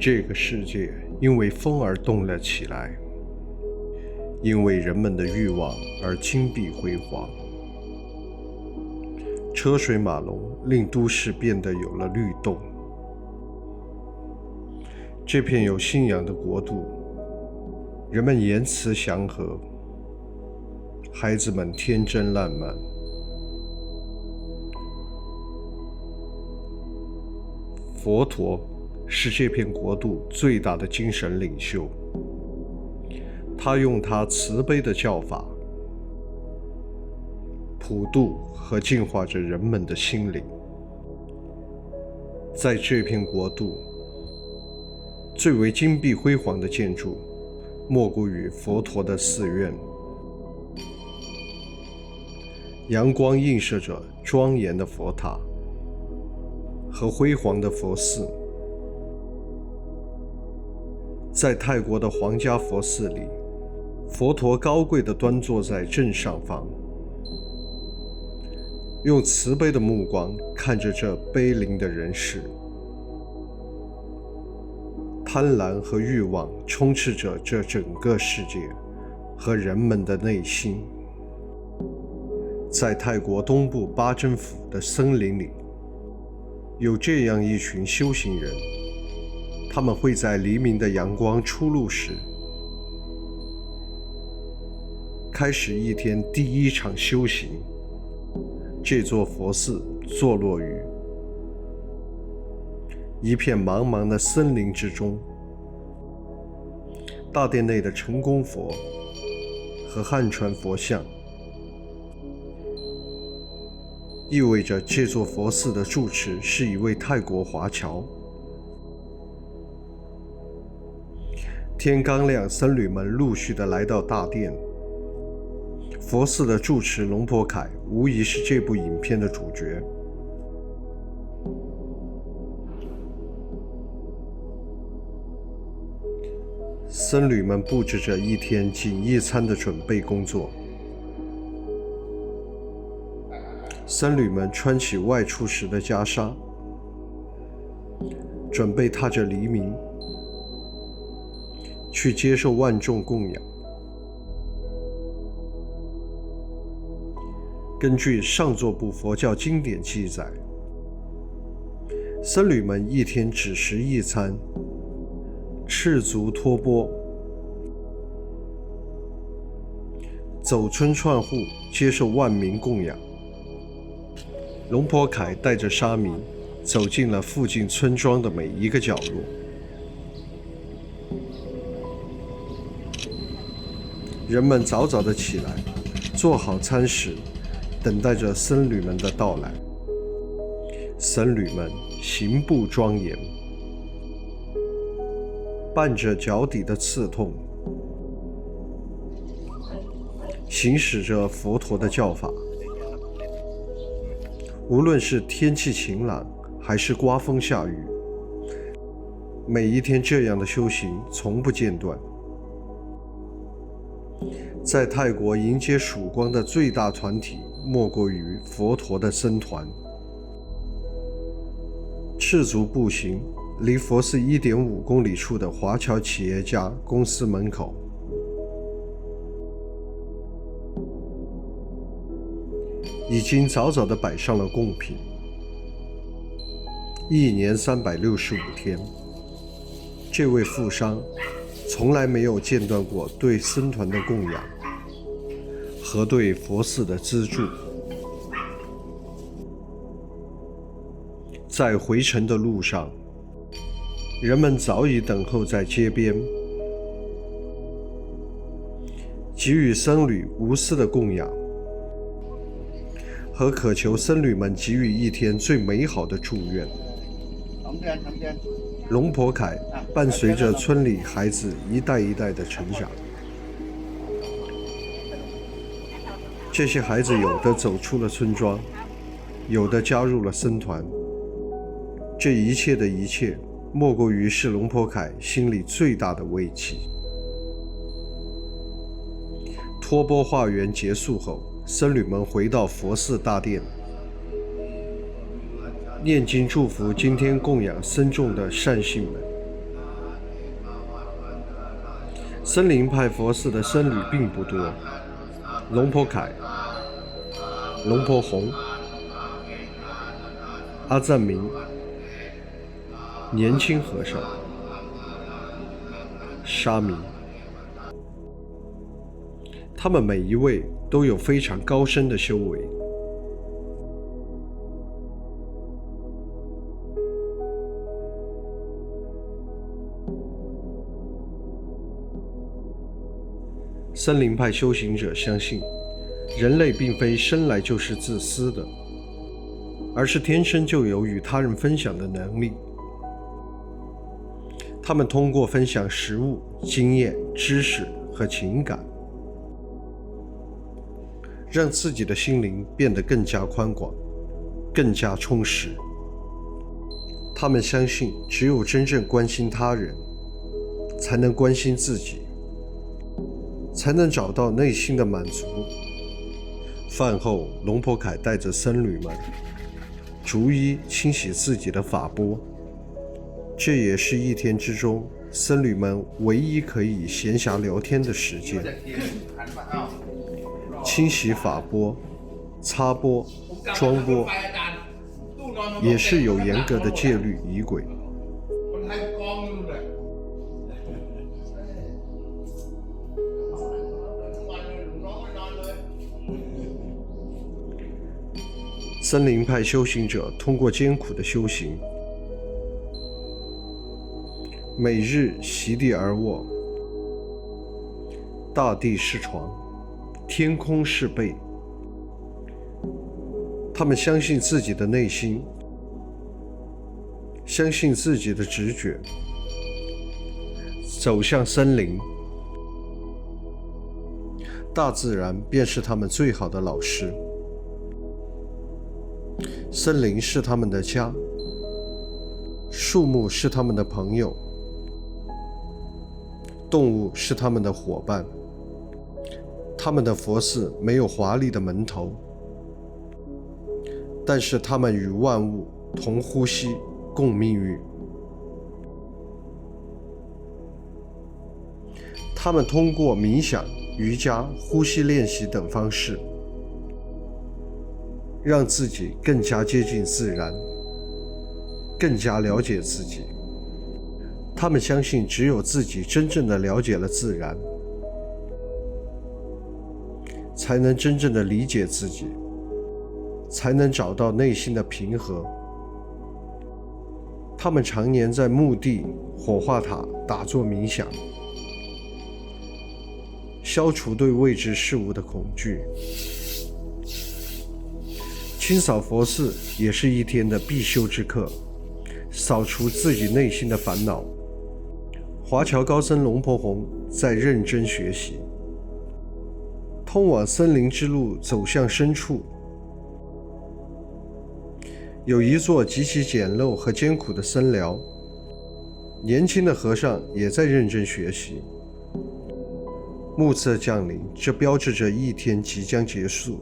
这个世界因为风而动了起来，因为人们的欲望而金碧辉煌。车水马龙令都市变得有了律动。这片有信仰的国度，人们言辞祥和，孩子们天真烂漫。佛陀是这片国度最大的精神领袖，他用他慈悲的教法普渡和净化着人们的心灵。在这片国度，最为金碧辉煌的建筑莫过于佛陀的寺院，阳光映射着庄严的佛塔和辉煌的佛寺。在泰国的皇家佛寺里，佛陀高贵地端坐在正上方，用慈悲的目光看着这悲灵的人世。贪婪和欲望充斥着这整个世界和人们的内心。在泰国东部巴真府的森林里，有这样一群修行人，他们会在黎明的阳光出露时，开始一天第一场修行。这座佛寺坐落于一片茫茫的森林之中。大殿内的成功佛和汉传佛像，意味着这座佛寺的住持是一位泰国华侨。天刚亮，僧侣们陆续地来到大殿。佛寺的住持龙婆凯无疑是这部影片的主角。僧侣们布置着一天仅一餐的准备工作。僧侣们穿起外出时的袈裟，准备踏着黎明去接受万众供养。根据上座部佛教经典记载，僧侣们一天只食一餐，赤足托钵，走村串户接受万民供养。龙婆凯带着沙弥走进了附近村庄的每一个角落。人们早早地起来，做好餐食，等待着僧侣们的到来。僧侣们行步庄严，伴着脚底的刺痛，行使着佛陀的教法。无论是天气晴朗还是刮风下雨，每一天这样的修行从不间断。在泰国迎接曙光的最大团体莫过于佛陀的僧团。赤足步行，离佛寺1.5公里处的华侨企业家公司门口。已经早早地摆上了贡品。一年365天，这位富商从来没有间断过对僧团的供养和对佛寺的资助。在回程的路上，人们早已等候在街边，给予僧侣无私的供养，和渴求僧侣们给予一天最美好的祝愿。龙婆凯伴随着村里孩子一代一代的成长，这些孩子有的走出了村庄，有的加入了僧团。这一切的一切，莫过于是龙婆凯心里最大的慰藉。托钵化缘结束后，僧侣们回到佛寺大殿，念经祝福今天供养僧众的善信们。森林派佛寺的僧侣并不多，龙婆凯、龙婆红、阿赞明、年轻和尚、沙弥，他们每一位都有非常高深的修为。森林派修行者相信，人类并非生来就是自私的，而是天生就有与他人分享的能力。他们通过分享食物、经验、知识和情感，让自己的心灵变得更加宽广，更加充实。他们相信，只有真正关心他人，才能关心自己，才能找到内心的满足。饭后，龙婆凯带着僧侣们逐一清洗自己的法钵，这也是一天之中僧侣们唯一可以闲暇聊天的时间。清洗法钵、擦钵、装钵，也是有严格的戒律仪轨。森林派修行者通过艰苦的修行，每日席地而卧，大地是床，天空是被。他们相信自己的内心，相信自己的直觉，走向森林，大自然便是他们最好的老师。森林是他们的家，树木是他们的朋友，动物是他们的伙伴。他们的佛寺没有华丽的门头，但是他们与万物同呼吸，共命运。他们通过冥想、瑜伽、呼吸练习等方式，让自己更加接近自然，更加了解自己。他们相信，只有自己真正的了解了自然，才能真正的理解自己，才能找到内心的平和。他们常年在墓地、火化塔打坐冥想，消除对未知事物的恐惧。清扫佛寺也是一天的必修之课，扫除自己内心的烦恼。华侨高僧龙婆红在认真学习，通往森林之路走向深处。有一座极其简陋和艰苦的僧寮，年轻的和尚也在认真学习。暮色降临，这标志着一天即将结束。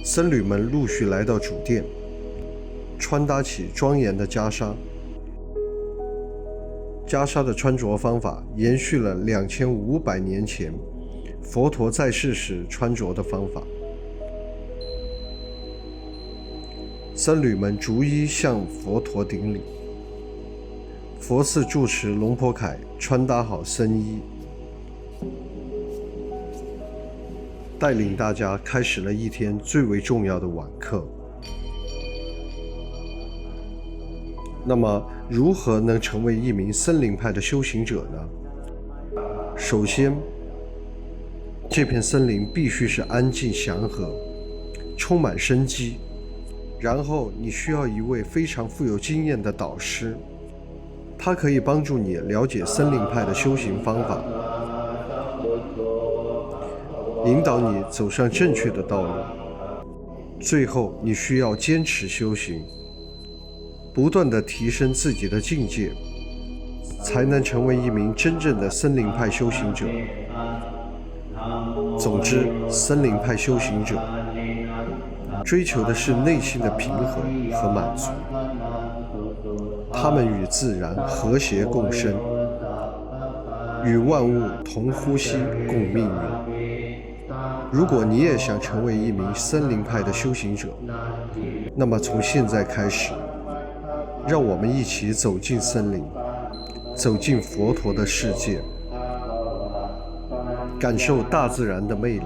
僧侣们陆续来到主殿，穿搭起庄严的袈裟。袈裟的穿着方法延续了2500年前佛陀在世时穿着的方法。僧侣们逐一向佛陀顶礼。佛寺住持龙婆凯穿搭好僧衣，带领大家开始了一天最为重要的晚课。那么，如何能成为一名森林派的修行者呢？首先，这片森林必须是安静祥和，充满生机。然后，你需要一位非常富有经验的导师，他可以帮助你了解森林派的修行方法，引导你走上正确的道路。最后，你需要坚持修行，不断地提升自己的境界，才能成为一名真正的森林派修行者。总之，森林派修行者追求的是内心的平和和满足，他们与自然和谐共生，与万物同呼吸共命运。如果你也想成为一名森林派的修行者，那么从现在开始，让我们一起走进森林，走进佛陀的世界，感受大自然的魅力，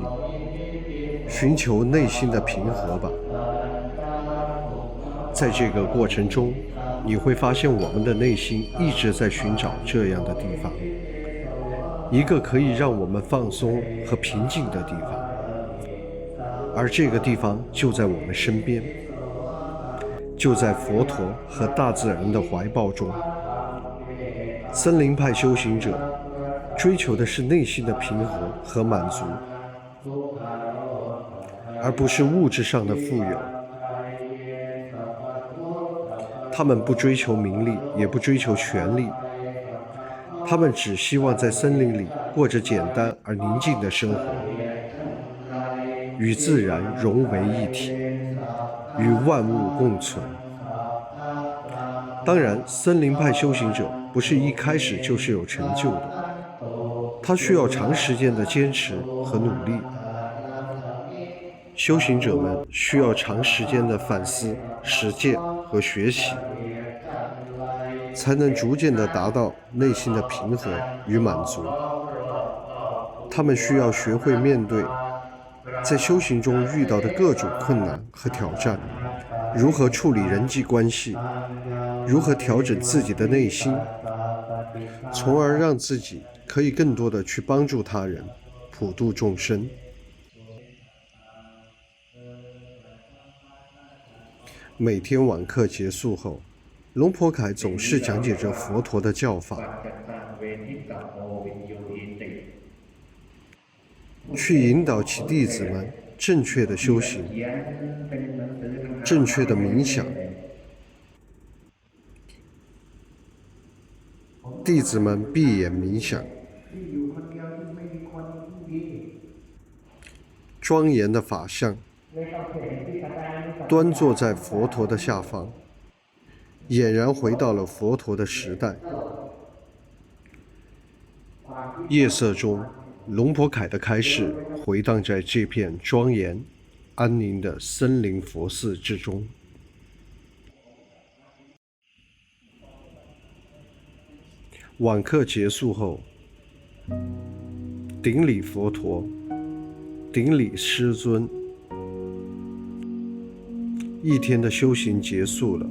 寻求内心的平和吧。在这个过程中，你会发现我们的内心一直在寻找这样的地方，一个可以让我们放松和平静的地方，而这个地方就在我们身边，就在佛陀和大自然的怀抱中。森林派修行者追求的是内心的平和和满足，而不是物质上的富有。他们不追求名利，也不追求权力，他们只希望在森林里过着简单而宁静的生活，与自然融为一体，与万物共存。当然，森林派修行者不是一开始就是有成就的，他需要长时间的坚持和努力。修行者们需要长时间的反思、实践和学习，才能逐渐地达到内心的平和与满足。他们需要学会面对在修行中遇到的各种困难和挑战，如何处理人际关系，如何调整自己的内心，从而让自己可以更多地去帮助他人，普度众生。每天晚课结束后，龙婆凯总是讲解着佛陀的教法，去引导其弟子们正确的修行，正确的冥想。弟子们闭眼冥想，庄严的法相端坐在佛陀的下方，俨然回到了佛陀的时代。夜色中，龙婆凯的开示回荡在这片庄严、安宁的森林佛寺之中。晚课结束后，顶礼佛陀，顶礼师尊。一天的修行结束了，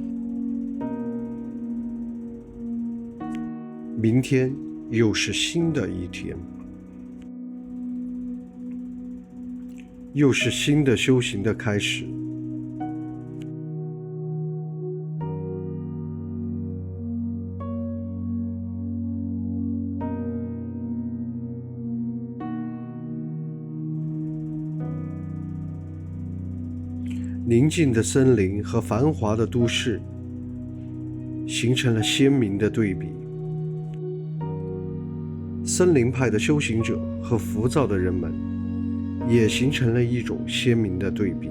明天又是新的一天，又是新的修行的开始。宁静的森林和繁华的都市形成了鲜明的对比。森林派的修行者和浮躁的人们也形成了一种鲜明的对比。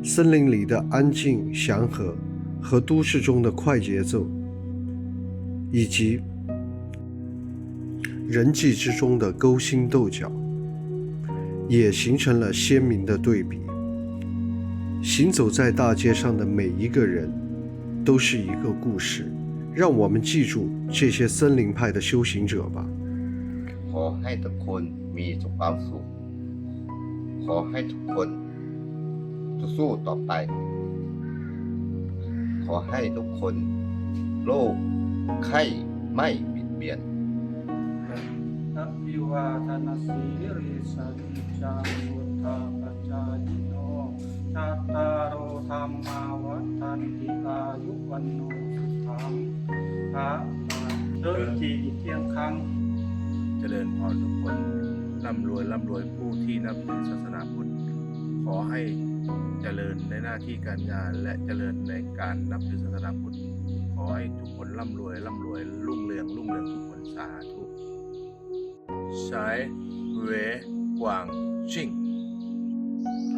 森林里的安静祥和和都市中的快节奏，以及人际之中的勾心斗角，也形成了鲜明的对比。行走在大街上的每一个人都是一个故事，让我们记住这些森林派的修行者吧。ขอให้ทุกคนมีความสุขขอให้ทุกคนสู้ต่อไปขอให้ทุกคนโรคไข้ไม่บิดเบียนอภิวาทนาสีริสัจจาวุฒาปัจจายิโนจัตตารโอธัมมาวัฏันติอายุวันโนสุขังพระเดินจีเที่ยงครั้งเจริญพรทุกคนร่ำรวยผู้ที่นับถือศาสนาพุทธขอให้เจริญในหน้าที่การงานและเจริญในการนับถือศาสนาพุทธขอให้ทุกคนร่ำรวยรุ่งเรืองทุกคนสาธุสายเวกวางชิ่ง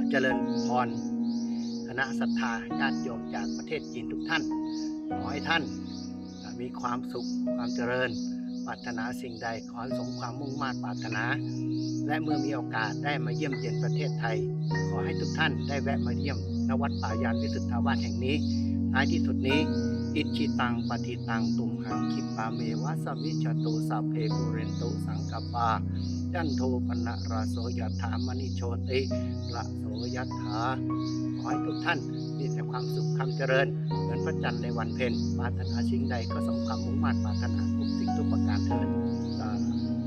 เจริญพรคณะศรัทธาญาติโยมจากประเทศจีนทุกท่านขอให้ท่านมีความสุขความเจริญ ปรารถนาสิ่งใดขอให้สมความมุ่งมา่ปรารถนา และเมื่อมีโอกาสได้มาเยี่ยมเยียนประเทศไทย ขอให้ทุกท่านได้แวะมาเยี่ยมณวัดป่ายานวิสุทธาวาสแห่งนี้ท้ายที่สุดนี้อิจฉิตังปฏิตังตุมหังคิปาเมวะสมิจตุสัพเพปุเรนตุสังกปาจันโทปนะราโสยถามณิโชติระโสยถาขอให้ทุกท่านมีแต่ความสุขความเจริญเหมือนพระจันทร์ในวันเพ็ญปรารถนาสิ่งใดก็สมความมุ่งมั่นปรารถนาทุกสิ่งทุกประการเถิดสาธุ